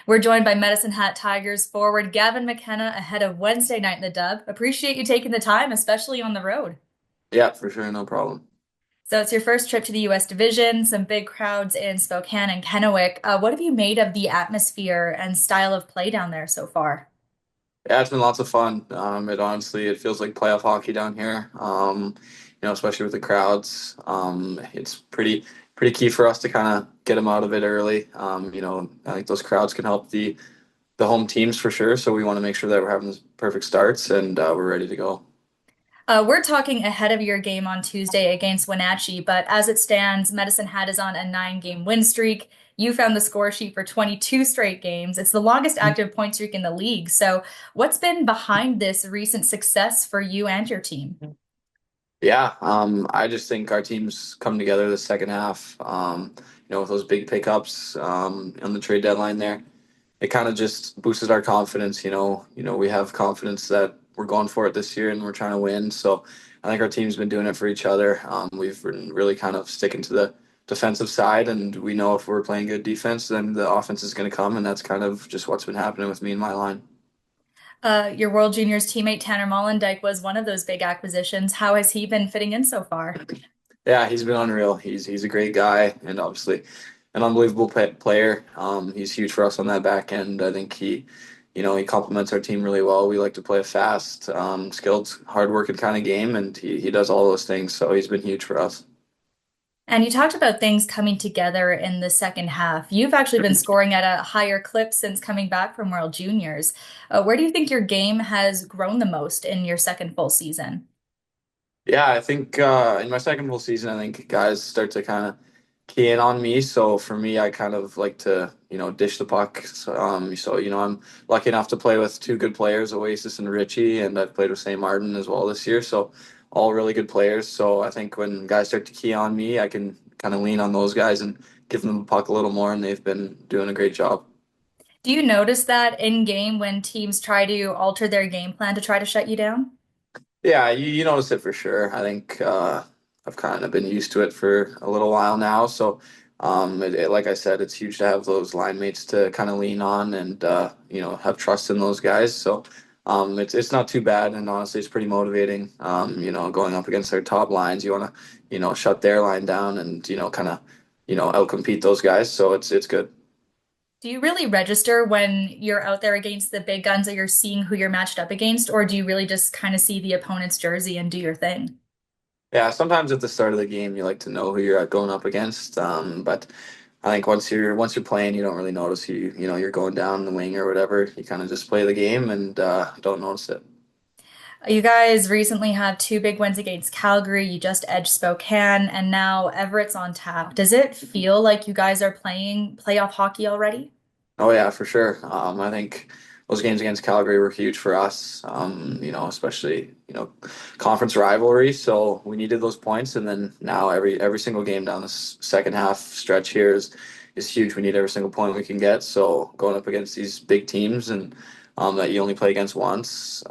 We're joined by Medicine Hat Tigers forward Gavin McKenna ahead of Wednesday night in the dub. Appreciate you taking the time, especially on the road. Yeah, for sure, no problem. So it's your first trip to the U.S. division, some big crowds in Spokane and Kennewick. What have you made of the atmosphere and style of play down there so far? Yeah, it's been lots of fun. It feels like playoff hockey down here. Especially with the crowds. It's pretty key for us to kind of get them out of it early. I think those crowds can help the home teams for sure. So we want to make sure that we're having this perfect starts and we're ready to go. We're talking ahead of your game on Tuesday against Wenatchee, but as it stands, Medicine Hat is on a 9-game win streak. You found the score sheet for 22 straight games. It's the longest active point streak in the league. So, what's been behind this recent success for you and your team? Yeah, I just think our team's come together the second half. With those big pickups on the trade deadline there, it kind of just boosted our confidence. We have confidence that we're going for it this year and we're trying to win. So I think our team's been doing it for each other. We've been really kind of sticking to the defensive side, and we know if we're playing good defense, then the offense is going to come, and that's kind of just what's been happening with me and my line. Your World Juniors teammate Tanner Mollendijk was one of those big acquisitions. How has he been fitting in so far? Yeah, he's been unreal. He's a great guy, and obviously an unbelievable player. He's huge for us on that back end. I think he complements our team really well. We like to play a fast, skilled, hard-working kind of game, and he does all those things. So he's been huge for us. And you talked about things coming together in the second half. You've actually been scoring at a higher clip since coming back from World Juniors. Where do you think your game has grown the most in your second full season? Yeah, I think in my second full season, I think guys start to kind of key in on me. So for me, I kind of like to, dish the puck. So, I'm lucky enough to play with two good players, Oasis and Richie, and I've played with St. Martin as well this year. So all really good players. So I think when guys start to key on me, I can kind of lean on those guys and give them the puck a little more, and they've been doing a great job. Do you notice that in game when teams try to alter their game plan to try to shut you down? Yeah, you notice it for sure. I think I've kind of been used to it for a little while now. So, like I said, it's huge to have those line mates to kind of lean on and have trust in those guys. So, it's not too bad, and honestly, it's pretty motivating. Going up against their top lines, you want to shut their line down and kind of outcompete those guys. So it's good. Do you really register when you're out there against the big guns that you're seeing who you're matched up against, or do you really just kind of see the opponent's jersey and do your thing? Yeah, sometimes at the start of the game, you like to know who you're going up against. But I think once you're playing, you don't really notice you're going down the wing or whatever. You kind of just play the game and don't notice it. You guys recently had two big wins against Calgary. You just edged Spokane, and now Everett's on tap. Does it feel like you guys are playing playoff hockey already? Oh yeah, for sure. I think those games against Calgary were huge for us. Especially conference rivalry. So we needed those points, and then now every single game down this second half stretch here is huge. We need every single point we can get. So going up against these big teams and that you only play against once,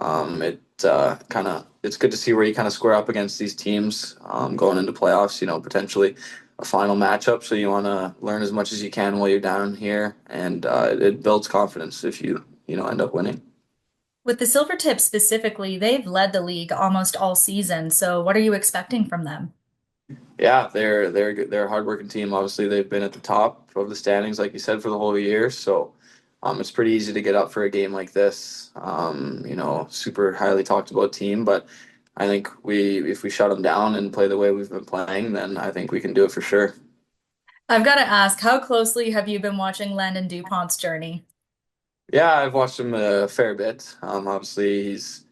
it's good to see where you kind of square up against these teams going into playoffs. Potentially a final matchup. So you want to learn as much as you can while you're down here, and it builds confidence if you end up winning. With the Silvertips specifically, they've led the league almost all season. So what are you expecting from them? Yeah, they're a hardworking team. Obviously, they've been at the top of the standings, like you said, for the whole year. So it's pretty easy to get up for a game like this. Super highly talked about team, but I think if we shut them down and play the way we've been playing, then I think we can do it for sure. I've got to ask, how closely have you been watching Landon Dupont's journey? Yeah, I've watched him a fair bit. Obviously, he's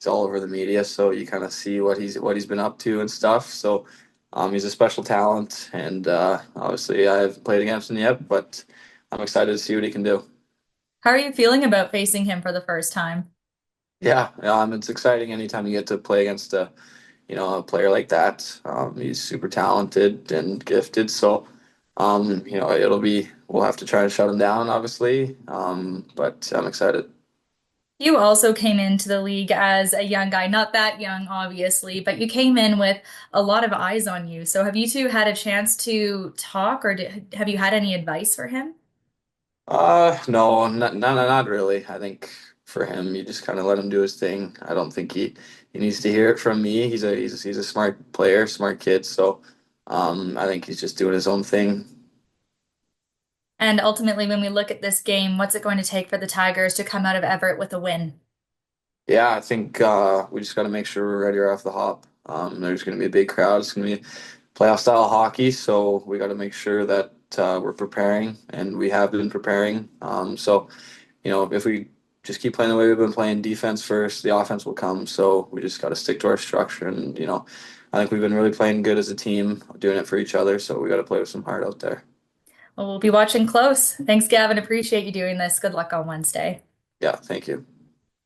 all over the media, so you kind of see what he's been up to and stuff. So, he's a special talent, and obviously, I haven't played against him yet, but I'm excited to see what he can do. How are you feeling about facing him for the first time? Yeah, it's exciting anytime you get to play against a player like that. He's super talented and gifted, so we'll have to try and shut him down, obviously. But I'm excited. You also came into the league as a young guy, not that young, obviously, but you came in with a lot of eyes on you. So have you two had a chance to talk, or have you had any advice for him? No, not really. I think for him, you just kind of let him do his thing. I don't think he needs to hear it from me. He's a smart player, smart kid. So, I think he's just doing his own thing. And ultimately, when we look at this game, what's it going to take for the Tigers to come out of Everett with a win? Yeah, I think we just got to make sure we're ready right off the hop. There's going to be a big crowd. It's going to be playoff style hockey, so we got to make sure that we're preparing, and we have been preparing. If we just keep playing the way we've been playing, defense first, the offense will come. So we just got to stick to our structure, and I think we've been really playing good as a team, doing it for each other. So we got to play with some heart out there. Well, we'll be watching close. Thanks, Gavin. Appreciate you doing this. Good luck on Wednesday. Yeah, thank you.